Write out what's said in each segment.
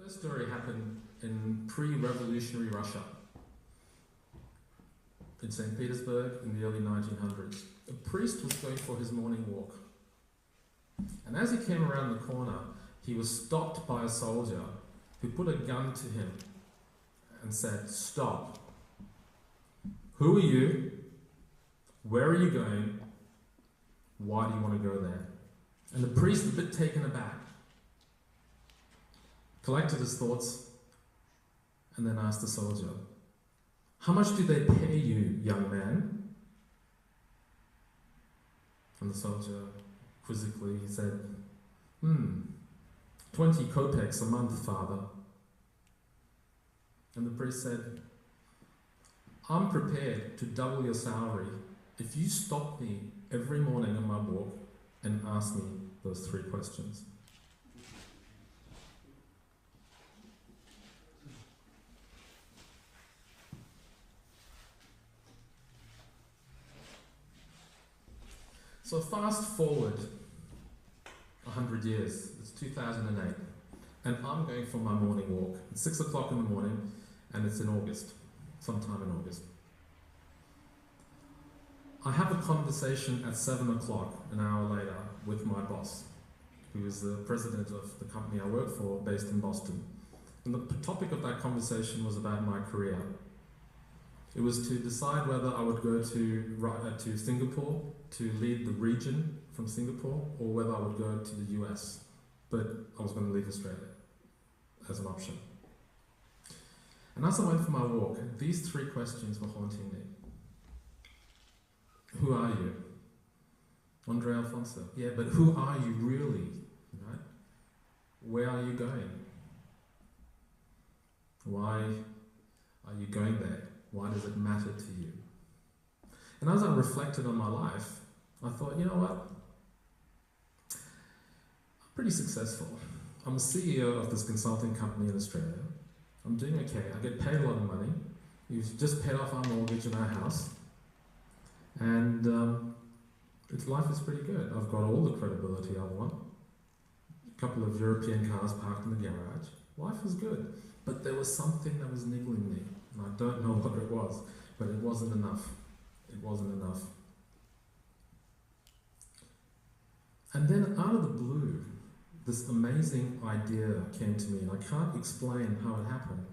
First story happened in pre-revolutionary Russia, in St. Petersburg in the early 1900s. A priest was going for his morning walk. And as he came around the corner, he was stopped by a soldier who put a gun to him and said, "Stop. Who are you? Where are you going? Why do you want to go there?" And the priest, a bit taken aback, collected his thoughts and then asked the soldier, "How much do they pay you, young man?" And the soldier quizzically said, 20 kopecks a month, father." And the priest said, "I'm prepared to double your salary if you stop me every morning on my walk and ask me those 3 questions. So fast forward 100 years, it's 2008, and I'm going for my morning walk. It's 6 o'clock in the morning, and it's in August, sometime in August. I have a conversation at 7 o'clock, an hour later, with my boss, who is the president of the company I work for, based in Boston. And the topic of that conversation was about my career. It was to decide whether I would go to Singapore to lead the region from Singapore, or whether I would go to the US. But I was going to leave Australia as an option. And as I went for my walk, these 3 questions were haunting me. Who are you? André, Alphonso. Yeah, but who are you really? Right? Where are you going? Why are you going there? Why does it matter to you? And as I reflected on my life, I thought, you know what? I'm pretty successful. I'm a CEO of this consulting company in Australia. I'm doing okay. I get paid a lot of money. We've just paid off our mortgage in our house. And life is pretty good. I've got all the credibility I want. A couple of European cars parked in the garage. Life is good. But there was something that was niggling me. And I don't know what it was, but it wasn't enough. It wasn't enough. And then out of the blue, this amazing idea came to me, and I can't explain how it happened,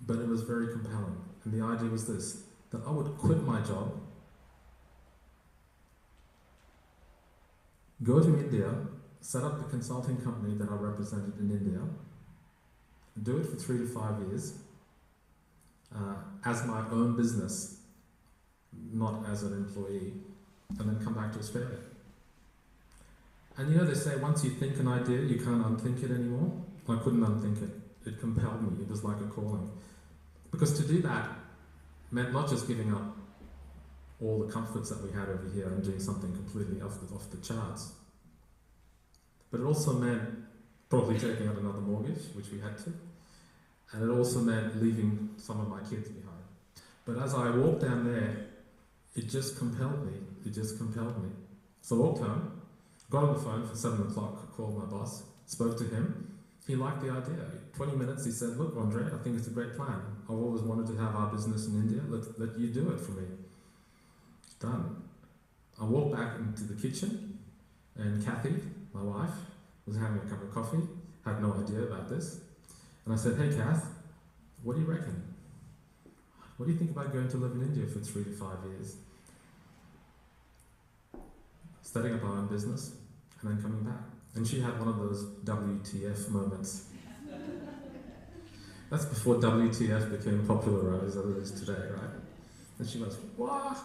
but it was very compelling. And the idea was this, that I would quit my job, go to India, set up the consulting company that I represented in India, do it for 3 to 5 years, as my own business, not as an employee, and then come back to Australia. And you know, they say once you think an idea, you can't unthink it anymore. I couldn't unthink it. It compelled me. It was like a calling. Because to do that meant not just giving up all the comforts that we had over here and doing something completely off the charts, but it also meant probably taking out another mortgage, which we had to, and it also meant leaving some of my kids behind. But as I walked down there, it just compelled me. It just compelled me. So I walked home, got on the phone for 7 o'clock, called my boss, spoke to him. He liked the idea. 20 minutes, he said, "Look, Andre, I think it's a great plan. I've always wanted to have our business in India. Let you do it for me." Done. I walked back into the kitchen, and Kathy, my wife, was having a cup of coffee, had no idea about this. And I said, "Hey, Kath, what do you reckon? What do you think about going to live in India for 3 to 5 years? Setting up our own business, and then coming back." And she had one of those WTF moments. That's before WTF became popularized as it is today, right? And she goes, "What?"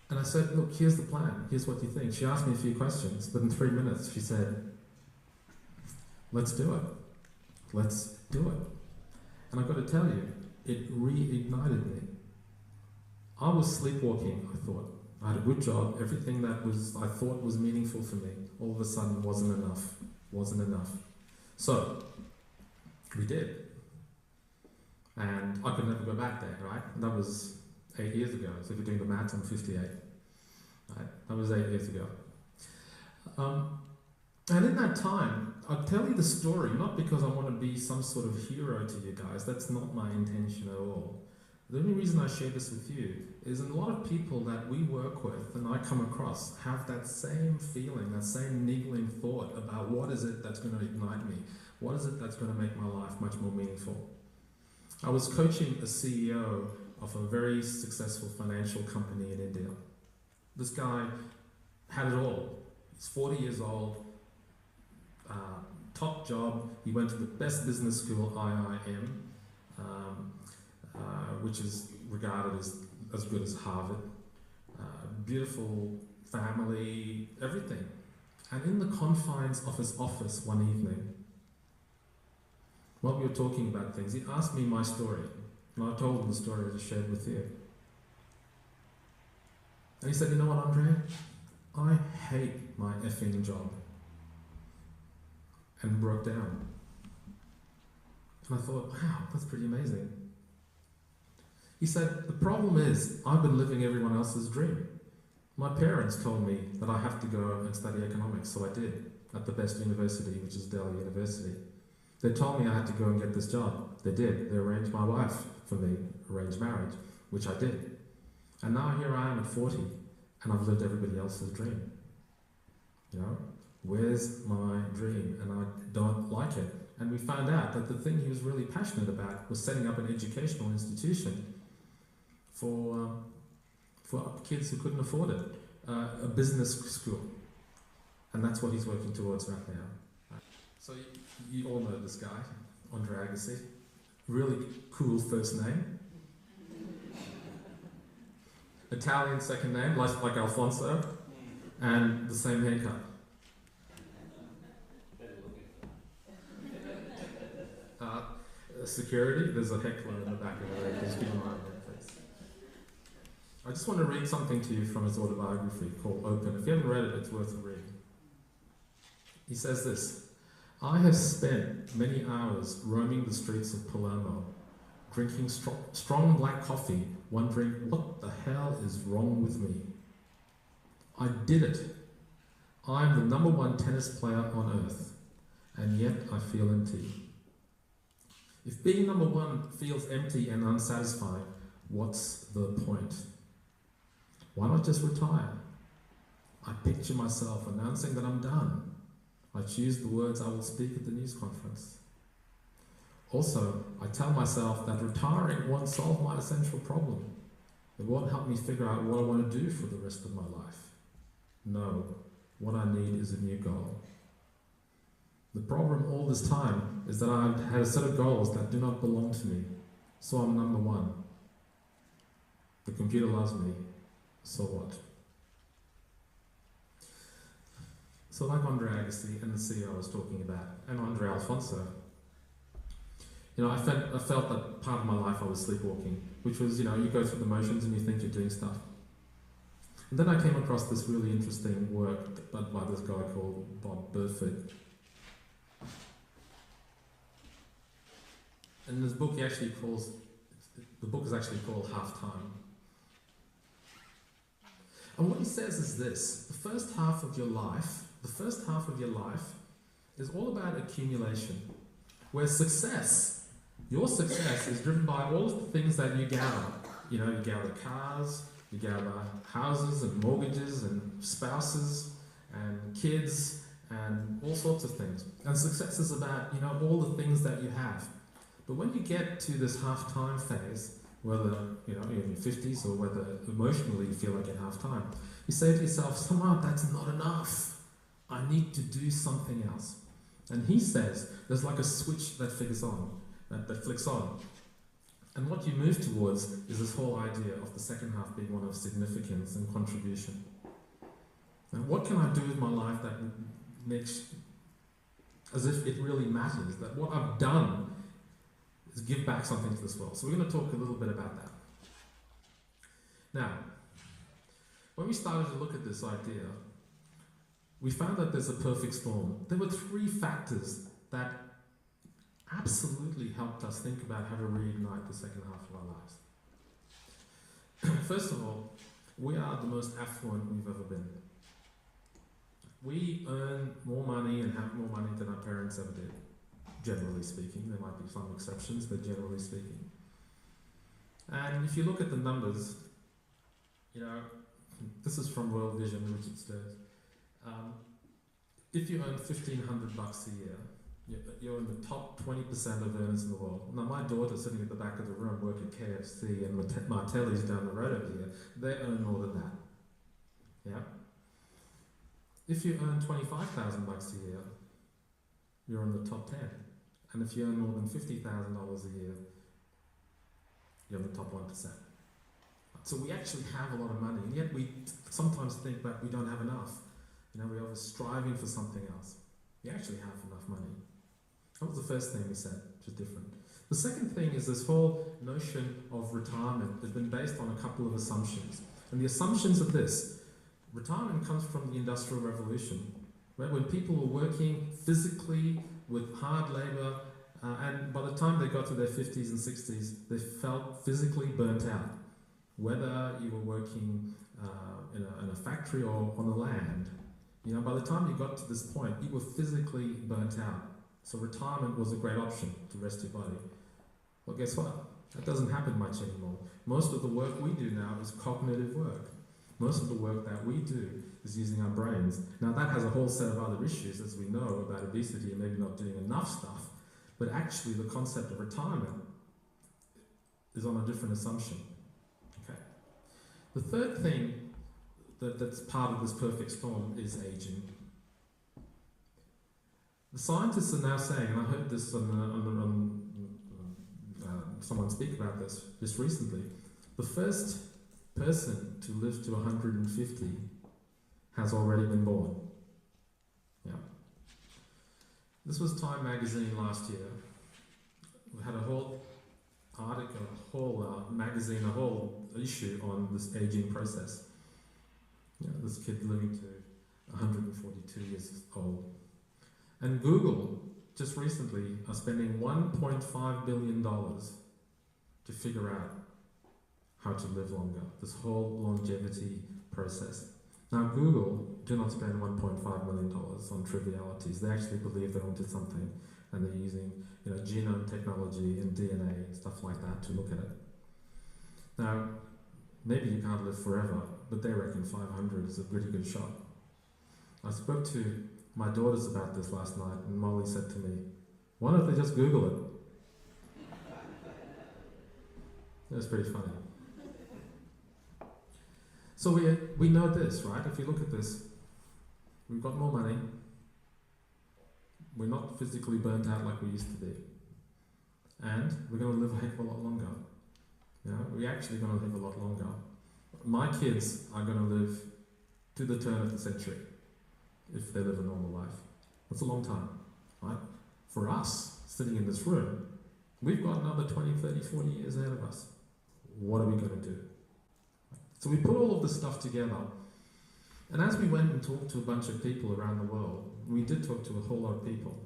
And I said, "Look, here's the plan. Here's what you think." She asked me a few questions, but in 3 minutes she said, "Let's do it. Let's do it." And I've got to tell you, it reignited me. I was sleepwalking, I thought. I had a good job, everything that I thought was meaningful for me, all of a sudden wasn't enough. So, we did. And I could never go back there, right? That was 8 years ago. So if you're doing the math, I'm 58. Right? That was 8 years ago. And in that time, I'll tell you the story, not because I want to be some sort of hero to you guys. That's not my intention at all. The only reason I share this with you is a lot of people that we work with and I come across have that same feeling, that same niggling thought about what is it that's going to ignite me? What is it that's going to make my life much more meaningful? I was coaching a CEO of a very successful financial company in India. This guy had it all. He's 40 years old, top job. He went to the best business school, IIM, which is regarded as good as Harvard. Beautiful family, everything. And in the confines of his office one evening, while we were talking about things, he asked me my story. And I told him the story I just shared with you. And he said, you know what, André? I hate my effing job. And broke down. And I thought, wow, that's pretty amazing. He said, the problem is, I've been living everyone else's dream. My parents told me that I have to go and study economics, so I did, at the best university, which is Delhi University. They told me I had to go and get this job. They did. They arranged my wife for me, arranged marriage, which I did. And now here I am at 40, and I've lived everybody else's dream. You know? Where's my dream? And I don't like it. And we found out that the thing he was really passionate about was setting up an educational institution for kids who couldn't afford it, a business school. And that's what he's working towards right now. So you all know this guy, André. Really cool first name. Italian second name, like Alphonso, and the same haircut. Security, there's a heckler in the back of the room. Just keep an eye on that, please. I just want to read something to you from his autobiography called Open. If you haven't read it, it's worth a read. He says this: I have spent many hours roaming the streets of Palermo, drinking strong black coffee, wondering what the hell is wrong with me. I did it. I am the #1 tennis player on earth, and yet I feel empty. If being #1 feels empty and unsatisfying, what's the point? Why not just retire? I picture myself announcing that I'm done. I choose the words I will speak at the news conference. Also, I tell myself that retiring won't solve my essential problem. It won't help me figure out what I want to do for the rest of my life. No, what I need is a new goal. The problem all this time is that I've had a set of goals that do not belong to me, so I'm #1. The computer loves me, so what? So like André Agassi and the CEO I was talking about, and André Alphonso, I felt that part of my life I was sleepwalking, which was, you go through the motions and you think you're doing stuff. And then I came across this really interesting work by this guy called Bob Burford. And this book the book is actually called Halftime. And what he says is this: the first half of your life is all about accumulation, where your success is driven by all of the things that you gather. You gather cars, you gather houses and mortgages and spouses and kids and all sorts of things. And success is about, all the things that you have. But when you get to this half-time phase, whether you're in your 50s or whether emotionally you feel like you're half-time, you say to yourself, somehow that's not enough. I need to do something else. And he says there's like a switch that flicks on. And what you move towards is this whole idea of the second half being one of significance and contribution. And what can I do with my life that makes, as if it really matters, that what I've done is give back something to this world. So we're going to talk a little bit about that. Now, when we started to look at this idea, we found that there's a perfect storm. There were 3 factors that absolutely helped us think about how to reignite the second half of our lives. First of all, we are the most affluent we've ever been. We earn more money and have more money than our parents ever did, generally speaking. There might be some exceptions, but generally speaking. And if you look at the numbers, you know, this is from World Vision, Richard Sturt. If you earn $1,500 a year, you're in the top 20% of earners in the world. Now, my daughter sitting at the back of the room work at KFC and Martelli's down the road over here, they earn more than that. Yeah? If you earn $25,000 a year, you're in the top 10. And if you earn more than $50,000 a year, you're in the top 1%. So we actually have a lot of money, and yet we sometimes think that we don't have enough. You know, we're always striving for something else. We actually have enough money. That was the first thing we said, which is different. The second thing is this whole notion of retirement has been based on a couple of assumptions. And the assumptions are this. Retirement comes from the Industrial Revolution, right? When people were working physically with hard labor, and by the time they got to their 50s and 60s, they felt physically burnt out. Whether you were working in a factory or on the land, you know, by the time you got to this point, you were physically burnt out. So retirement was a great option to rest your body. Well, guess what? That doesn't happen much anymore. Most of the work we do now is cognitive work. Most of the work that we do is using our brains. Now that has a whole set of other issues, as we know, about obesity and maybe not doing enough stuff. But actually the concept of retirement is on a different assumption. Okay. The third thing that's part of this perfect storm is aging. The scientists are now saying, and I heard this on someone speak about this just recently, the first person to live to 150 has already been born. Yeah. This was Time magazine last year. We had a whole article, a whole magazine, a whole issue on this aging process. You know, this kid living to 142 years old. And Google, just recently, are spending $1.5 billion to figure out how to live longer, this whole longevity process. Now, Google do not spend $1.5 million on trivialities. They actually believe they're onto something, and they're using, you know, genome technology and DNA and stuff like that to look at it. Now, maybe you can't live forever, but they reckon 500 is a pretty good shot. I spoke to my daughters about this last night, and Molly said to me, why don't they just Google it? It was pretty funny. So we know this, right? If you look at this, we've got more money, we're not physically burnt out like we used to be, and we're going to live a heck of a lot longer. You know, we're actually going to live a lot longer. My kids are going to live to the turn of the century, if they live a normal life. That's a long time, right? For us, sitting in this room, we've got another 20, 30, 40 years ahead of us. What are we going to do? So we put all of this stuff together, and as we went and talked to a bunch of people around the world, we did talk to a whole lot of people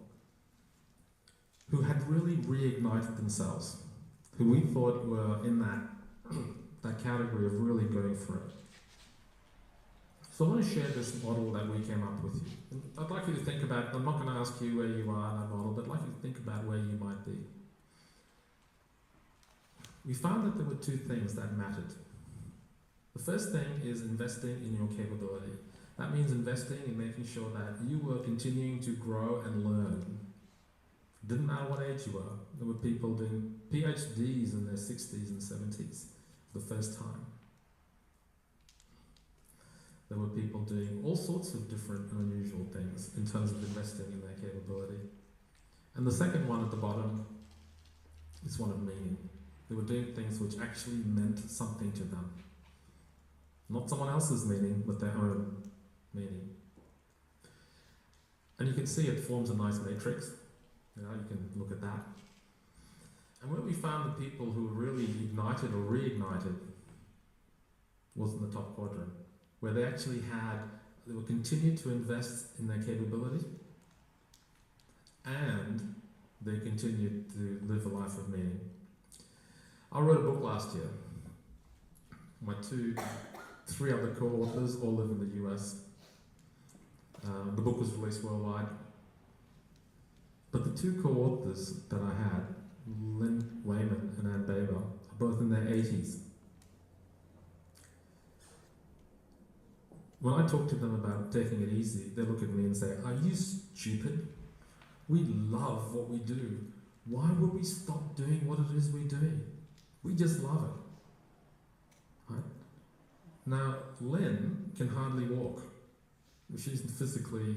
who had really reignited themselves, who we thought were in that category of really going for it. So I want to share this model that we came up with you. And I'd like you to think about, I'm not going to ask you where you are in that model, but I'd like you to think about where you might be. We found that there were two things that mattered. The first thing is investing in your capability. That means investing in making sure that you were continuing to grow and learn. Didn't matter what age you were. There were people doing PhDs in their 60s and 70s for the first time. There were people doing all sorts of different and unusual things in terms of investing in their capability. And the second one at the bottom is one of meaning. They were doing things which actually meant something to them. Not someone else's meaning, but their own meaning. And you can see it forms a nice matrix. You know, you can look at that. And where we found the people who were really ignited or reignited was in the top quadrant, where they actually they were continued to invest in their capability, and they continued to live a life of meaning. I wrote a book last year. My three other co-authors all live in the US. The book was released worldwide. But the two co-authors that I had, Lynn Wayman and Ann Baber, are both in their 80s. When I talk to them about taking it easy, they look at me and say, "Are you stupid? We love what we do. Why would we stop doing what it is we're doing? We just love it." Right? Now, Lynn can hardly walk. She's physically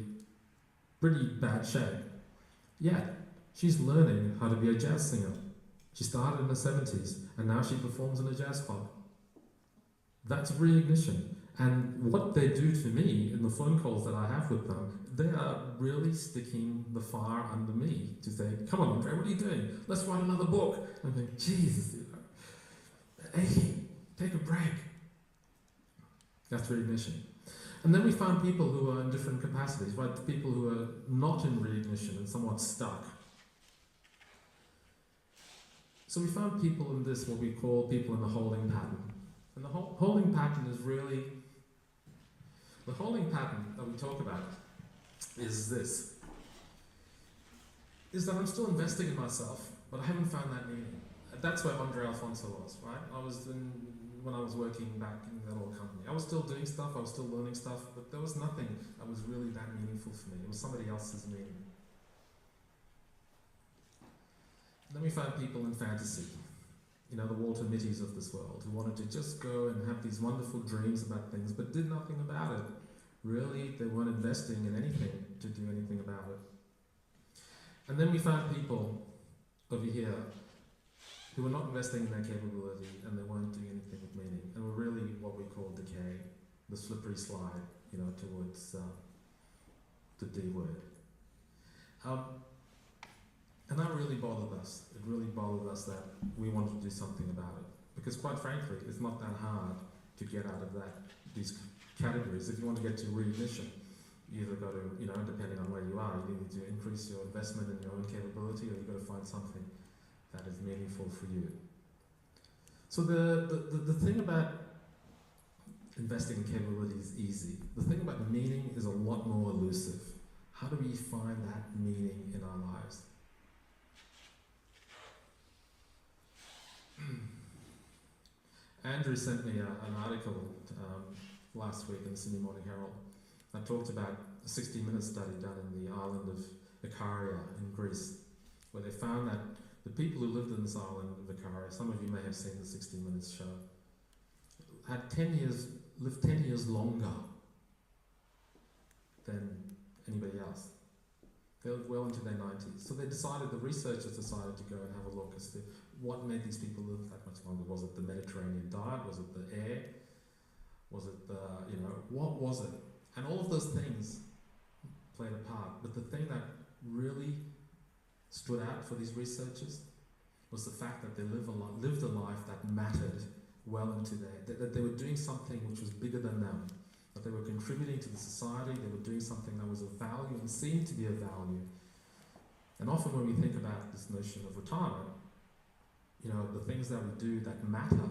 pretty bad shape. Yet, she's learning how to be a jazz singer. She started in the 70s, and now she performs in a jazz club. That's Reignition. And what they do to me in the phone calls that I have with them, they are really sticking the fire under me to say, "Come on, André, what are you doing? Let's write another book." I'm going, Jesus, hey, take a break. That's Reignition. And then we found people who are in different capacities, right? The people who are not in Reignition and somewhat stuck. So we found people in this, what we call people in the holding pattern. And the holding pattern is really, the holding pattern that we talk about is this, is that I'm still investing in myself, but I haven't found that meaning. That's where André Alphonso was, right? When I was working back in that old company. I was still doing stuff, I was still learning stuff, but there was nothing that was really that meaningful for me. It was somebody else's meaning. Then we found people in fantasy, the Walter Mitty's of this world, who wanted to just go and have these wonderful dreams about things, but did nothing about it. Really, they weren't investing in anything to do anything about it. And then we found people over here who were not investing in their capability and they weren't doing anything with meaning, and were really what we call decay, the slippery slide, towards the D word. And that really bothered us. It really bothered us that we wanted to do something about it. Because quite frankly, it's not that hard to get out of these categories. If you want to get to Reignition, you either got to, depending on where you are, you need to increase your investment in your own capability, or you've got to find something that is meaningful for you. So the thing about investing in capability is easy. The thing about meaning is a lot more elusive. How do we find that meaning in our lives? Andrew sent me an article last week in the Sydney Morning Herald that talked about a 60-minute study done in the island of Ikaria in Greece, where they found that the people who lived in this island of Ikaria, some of you may have seen the 60 Minutes show, lived 10 years longer than anybody else. They lived well into their 90s. So the researchers decided to go and have a look as to what made these people live that much longer. Was it the Mediterranean diet? Was it the air? Was it what was it? And all of those things played a part. But the thing that really stood out for these researchers was the fact that they lived a life that mattered well into that they were doing something which was bigger than them, that they were contributing to the society, they were doing something that was of value and seemed to be of value. And often when we think about this notion of retirement, the things that we do that matter,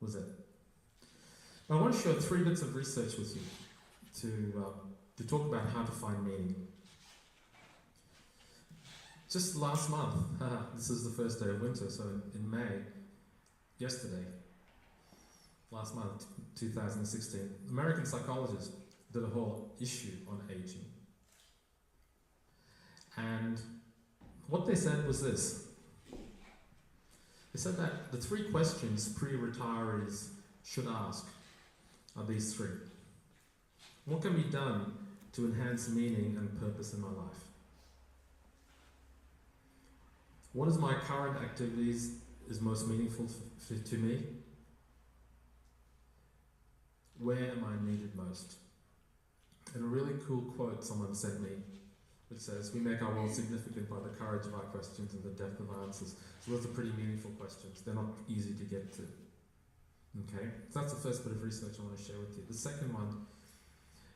was it. I want to share 3 bits of research with you to talk about how to find meaning. Just last month, this is the first day of winter, so in May, yesterday, last month, 2016, American psychologists did a whole issue on aging. And what they said was this. They said that the 3 questions pre-retirees should ask are these 3. What can be done to enhance meaning and purpose in my life? What is my current activities is most meaningful to me? Where am I needed most? And a really cool quote someone sent me, which says, "We make our world significant by the courage of our questions and the depth of our answers." So those are pretty meaningful questions. They're not easy to get to. Okay? So that's the first bit of research I want to share with you. The second one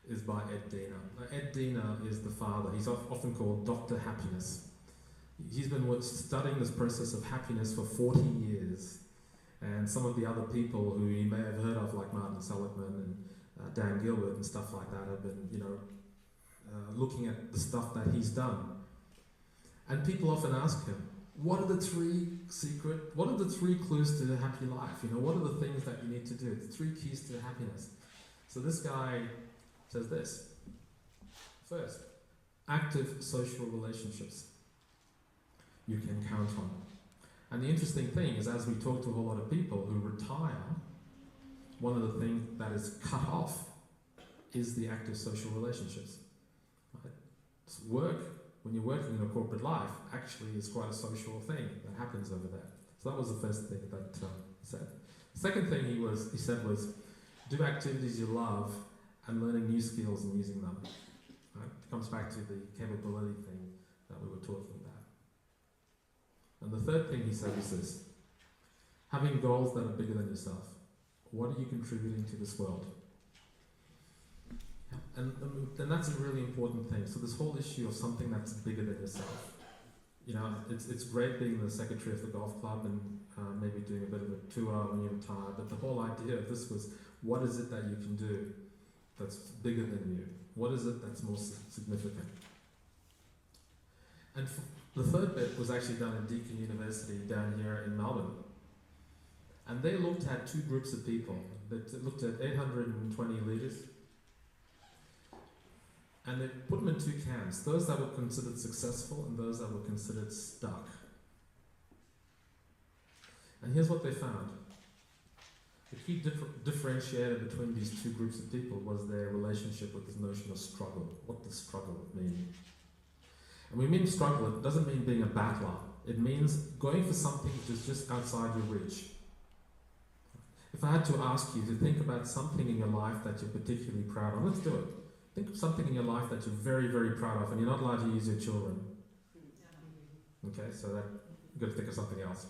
is by Ed Diener. Now, Ed Diener is the father. He's often called Dr. Happiness. He's been studying this process of happiness for 40 years. And some of the other people who you may have heard of, like Martin Seligman and Dan Gilbert and stuff like that, have been, looking at the stuff that he's done. And people often ask him, what are the three clues to a happy life? What are the things that you need to do? The 3 keys to happiness. So this guy says this. First, active social relationships you can count on. And the interesting thing is, as we talk to a whole lot of people who retire, one of the things that is cut off is the active social relationships. Right? So work, when you're working in a corporate life, actually is quite a social thing that happens over there. So that was the first thing that he said. The second thing he said was, do activities you love and learning new skills and using them. Right? It comes back to the capability thing that we were talking about. And the third thing he said is this: having goals that are bigger than yourself. What are you contributing to this world? And that's a really important thing. So this whole issue of something that's bigger than yourself. It's great being the secretary of the golf club and maybe doing a bit of a tour when you retire, but the whole idea of this was, what is it that you can do that's bigger than you? What is it that's more significant? And the third bit was actually done at Deakin University down here in Melbourne. And they looked at 2 groups of people. They looked at 820 leaders. And they put them in 2 camps, those that were considered successful and those that were considered stuck. And here's what they found. The key differentiator between these 2 groups of people was their relationship with this notion of struggle. What does struggle mean? And we mean struggle, it doesn't mean being a battler. It means going for something which is just outside your reach. If I had to ask you to think about something in your life that you're particularly proud of, let's do it. Think of something in your life that you're very, very proud of, and you're not allowed to use your children. Okay, so that you've got to think of something else.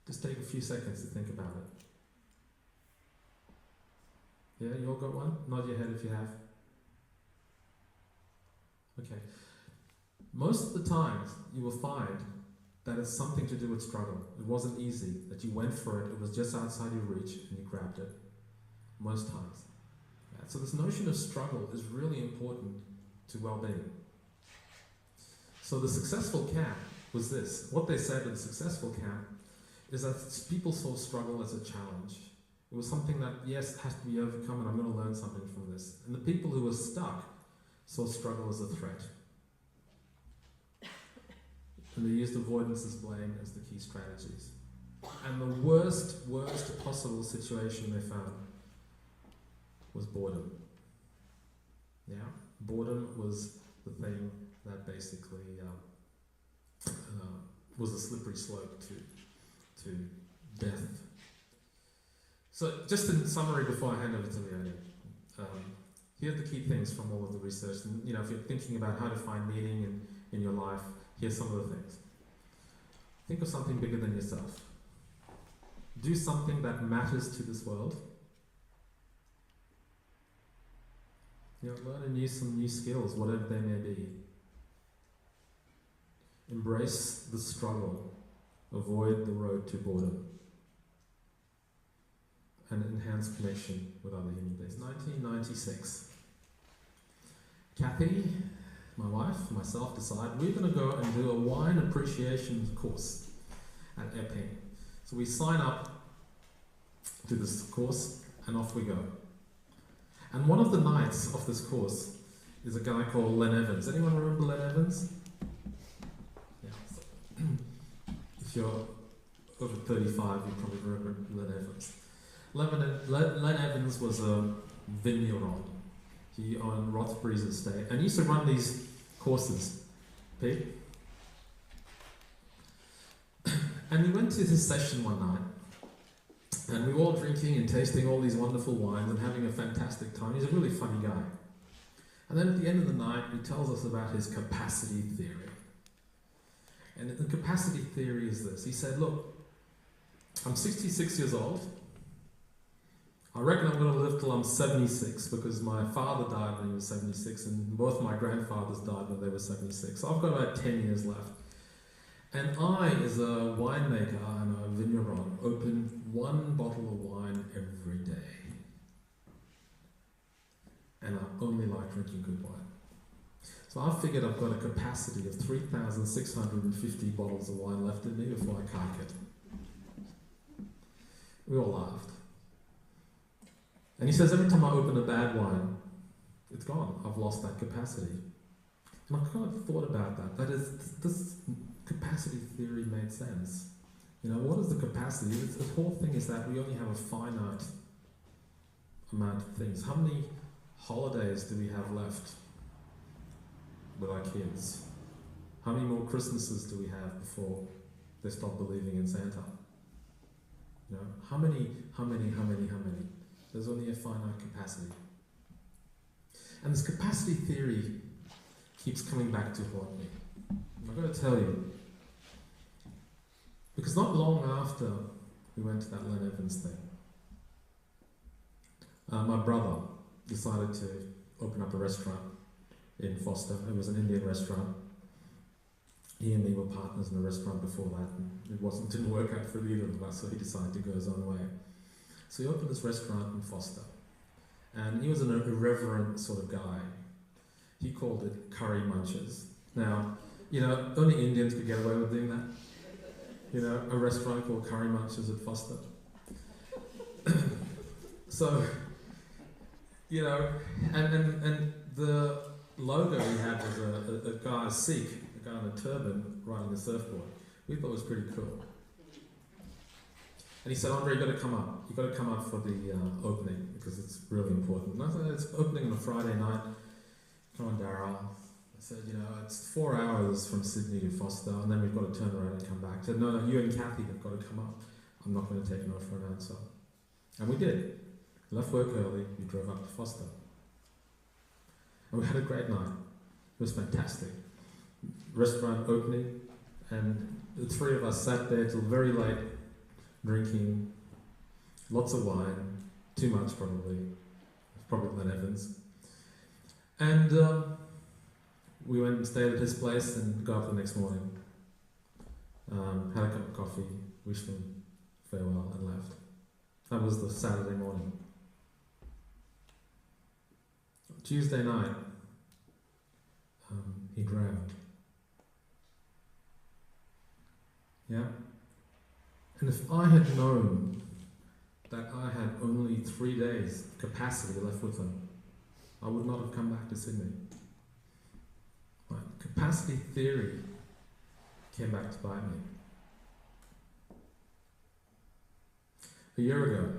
Just take a few seconds to think about it. Yeah, you all got one? Nod your head if you have. Okay. Most of the times, you will find that it's something to do with struggle. It wasn't easy, that you went for it, it was just outside your reach, and you grabbed it. Most times. Yeah, so this notion of struggle is really important to well-being. So the successful camp was this. What they said in the successful camp is that people saw struggle as a challenge. It was something that, yes, has to be overcome, and I'm going to learn something from this. And the people who were stuck saw struggle as a threat. And they used avoidance as blame as the key strategies. And the worst possible situation they found was boredom. Yeah? Boredom was the thing that basically was a slippery slope to death. So just in summary before I hand over to Leonie, here are the key things from all of the research. And if you're thinking about how to find meaning in your life, here's some of the things. Think of something bigger than yourself. Do something that matters to this world. Learn some new skills, whatever they may be. Embrace the struggle. Avoid the road to boredom. And enhance connection with other human beings. 1996. Kathy, my wife, myself decide we're going to go and do a wine appreciation course at Epping. So we sign up to this course and off we go. And one of the nights of this course is a guy called Len Evans. Anyone remember Len Evans? Yeah. If you're over 35, you probably remember Len Evans. Len Evans was a vigneron. He owned Rothbury's estate, and he used to run these courses. Pete? And we went to his session one night, and we were all drinking and tasting all these wonderful wines and having a fantastic time. He's a really funny guy. And then at the end of the night, he tells us about his capacity theory. And the capacity theory is this. He said, look, I'm 66 years old. I reckon I'm going to live till I'm 76 because my father died when he was 76 and both my grandfathers died when they were 76. So I've got about 10 years left. And I, as a winemaker and a vigneron, open one bottle of wine every day. drinking good wine. So I figured I've got a capacity of 3,650 bottles of wine left in me before I cark it. We all laughed. And he says, every time I open a bad wine, it's gone. I've lost that capacity. And I kind of thought about that. That is, this capacity theory made sense. You know, what is the capacity? The whole thing is that we only have a finite amount of things. How many holidays do we have left with our kids? How many more Christmases do we have before they stop believing in Santa? You know, how many? There's only a finite capacity. And this capacity theory keeps coming back to haunt me. I've got to tell you, because not long after we went to that Len Evans thing, my brother decided to open up a restaurant in Foster. It was an Indian restaurant. He and me were partners in the restaurant before that, and it didn't work out for either of us, so he decided to go his own way. So he opened this restaurant in Foster, and he was an irreverent sort of guy. He called it Curry Munchers. Now, you know, only Indians could get away with doing that. You know, a restaurant called Curry Munchers at Foster. So, you know, and the logo he had was a guy, a Sikh, a guy in a turban riding a surfboard. We thought it was pretty cool. And he said, André, you've got to come up. You've got to come up for the opening, because it's really important. And I said, it's opening on a Friday night. Come on, Darryl. I said, you know, it's 4 hours from Sydney to Foster, and then we've got to turn around and come back. He said, no, you and Kathy have got to come up. I'm not going to take no for an answer. And we did. We left work early, we drove up to Foster. And we had a great night. It was fantastic. Restaurant opening, and the three of us sat there till very late, drinking lots of wine, too much probably Len Evans. And we went and stayed at his place and got up the next morning, had a cup of coffee, wished him farewell and left. That was the Saturday morning. Tuesday night, he drowned. Yeah? And if I had known that I had only 3 days capacity left with him, I would not have come back to Sydney. Right? Capacity theory came back to bite me. A year ago,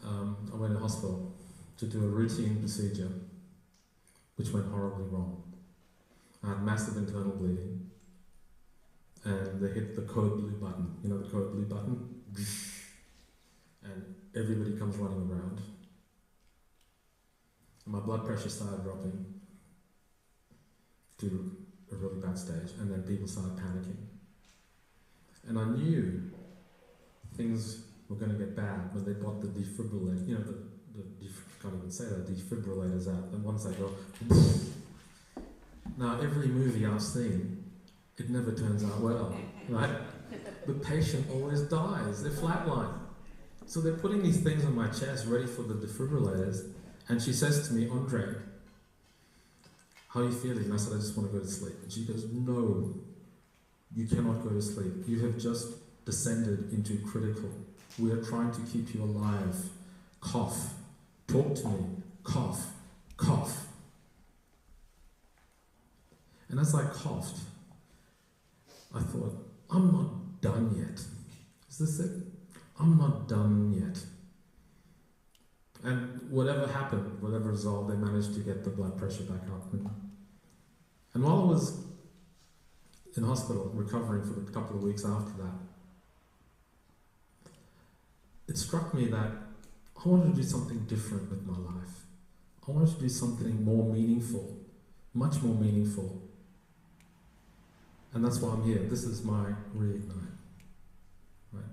I went to hospital to do a routine procedure, which went horribly wrong. I had massive internal bleeding, and they hit the code blue button. You know the code blue button? And everybody comes running around. And my blood pressure started dropping to a really bad stage, and then people started panicking. And I knew things were going to get bad when they got the defibrillator, you know, can't even say that, defibrillators out, and once they go, now every movie I've seen, it never turns out well, right? The patient always dies, they're flatline. So they're putting these things on my chest ready for the defibrillators, and she says to me, André, how are you feeling? And I said, I just want to go to sleep. And she goes, no, you cannot go to sleep. You have just descended into critical. We are trying to keep you alive. Cough. Talk to me. Cough. Cough. And as I coughed, I thought, I'm not done yet. Is this it? I'm not done yet. And whatever happened, whatever resolved, they managed to get the blood pressure back up. And while I was in hospital, recovering for a couple of weeks after that, it struck me that I wanted to do something different with my life. I wanted to do something more meaningful, much more meaningful. And that's why I'm here. This is my Reignite. Right?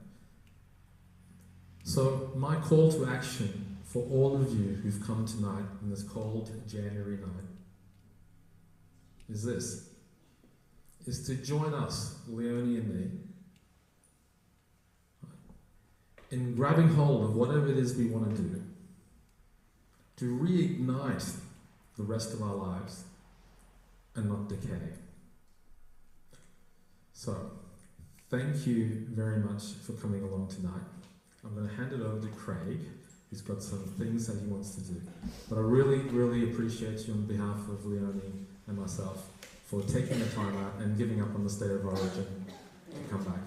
So my call to action for all of you who've come tonight on this cold January night is this, is to join us, Leonie and me, in grabbing hold of whatever it is we want to do to reignite the rest of our lives and not decay. So, thank you very much for coming along tonight. I'm going to hand it over to Craig, who's got some things that he wants to do. But I really, really appreciate you on behalf of Leonie and myself for taking the time out and giving up on the State of Origin to come back.